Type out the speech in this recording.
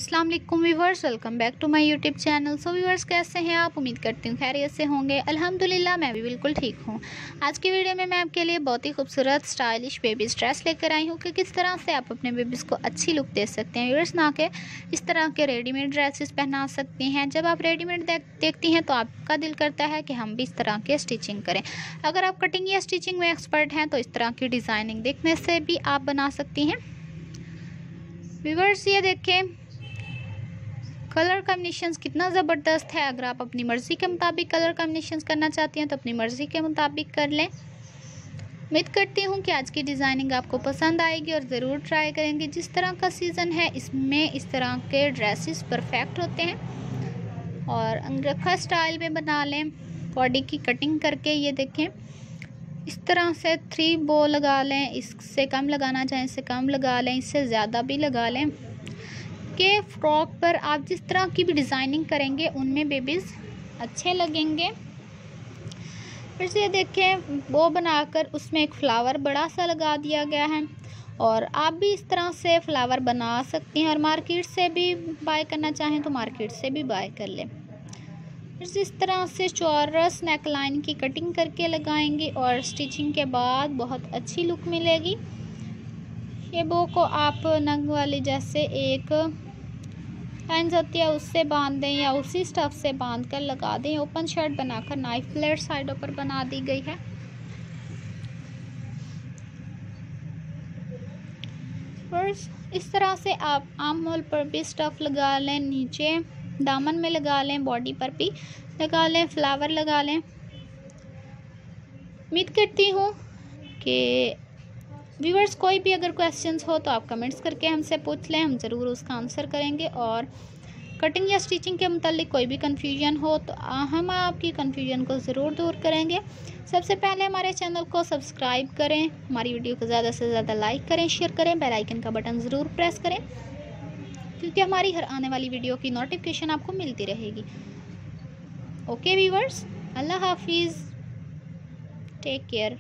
अस्सलाम वालेकुम viewers, welcome back to my YouTube channel. So viewers, कैसे हैं आप? उम्मीद करती हूँ खैरियत से होंगे। अल्हम्दुलिल्लाह मैं भी बिल्कुल ठीक हूँ। आज की वीडियो में मैं आपके लिए बहुत ही खूबसूरत स्टाइलिश बेबीज़ ड्रेस लेकर आई हूँ कि किस तरह से आप अपने बेबीज़ को अच्छी लुक दे सकते हैं। व्यूवर्स, ना के इस तरह के रेडीमेड ड्रेसेस पहना सकती हैं। जब आप रेडीमेड देखती हैं तो आपका दिल करता है कि हम भी इस तरह के स्टिचिंग करें। अगर आप कटिंग या स्टिचिंग में एक्सपर्ट हैं तो इस तरह की डिज़ाइनिंग देखने से भी आप बना सकती हैं। व्यूवर्स, ये देखें कलर कॉम्बिनेशंस कितना ज़बरदस्त है। अगर आप अपनी मर्ज़ी के मुताबिक कलर कॉम्बिनेशंस करना चाहती हैं तो अपनी मर्ज़ी के मुताबिक कर लें। उम्मीद करती हूँ कि आज की डिज़ाइनिंग आपको पसंद आएगी और ज़रूर ट्राई करेंगे। जिस तरह का सीज़न है इसमें इस तरह के ड्रेसेस परफेक्ट होते हैं। और अंगरखा स्टाइल में बना लें, बॉडी की कटिंग करके। ये देखें, इस तरह से 3 बो लगा लें। इससे कम लगाना चाहें इससे कम लगा लें, इससे ज़्यादा भी लगा लें। के फ्रॉक पर आप जिस तरह की भी डिज़ाइनिंग करेंगे उनमें बेबीज़ अच्छे लगेंगे। फिर से देखें, वो बनाकर उसमें एक फ्लावर बड़ा सा लगा दिया गया है। और आप भी इस तरह से फ्लावर बना सकती हैं और मार्केट से भी बाय करना चाहें तो मार्केट से भी बाय कर लें। फिर से इस तरह से चौरस नेकलाइन की कटिंग करके लगाएंगे और स्टिचिंग के बाद बहुत अच्छी लुक मिलेगी। ये बो को आप नग वाले जैसे एक लाइन्स होती है उससे बांध दें या उसी स्टफ से बांध कर लगा दें। ओपन शर्ट बनाकर नाइफ प्लेट साइडों पर बना दी गई है। बस इस तरह से आप आर्म होल पर भी स्टफ लगा लें, नीचे दामन में लगा लें, बॉडी पर भी लगा लें, फ्लावर लगा लें। उम्मीद करती हूँ कि व्यूअर्स कोई भी अगर क्वेश्चंस हो तो आप कमेंट्स करके हमसे पूछ लें, हम ज़रूर उसका आंसर करेंगे। और कटिंग या स्टिचिंग के मुतालिक कोई भी कन्फ्यूजन हो तो हम आपकी कन्फ्यूजन को ज़रूर दूर करेंगे। सबसे पहले हमारे चैनल को सब्सक्राइब करें, हमारी वीडियो को ज़्यादा से ज़्यादा लाइक करें, शेयर करें, बेल आइकन का बटन ज़रूर प्रेस करें क्योंकि हमारी हर आने वाली वीडियो की नोटिफिकेशन आपको मिलती रहेगी। ओके व्यूअर्स, अल्लाह हाफिज़, टेक केयर।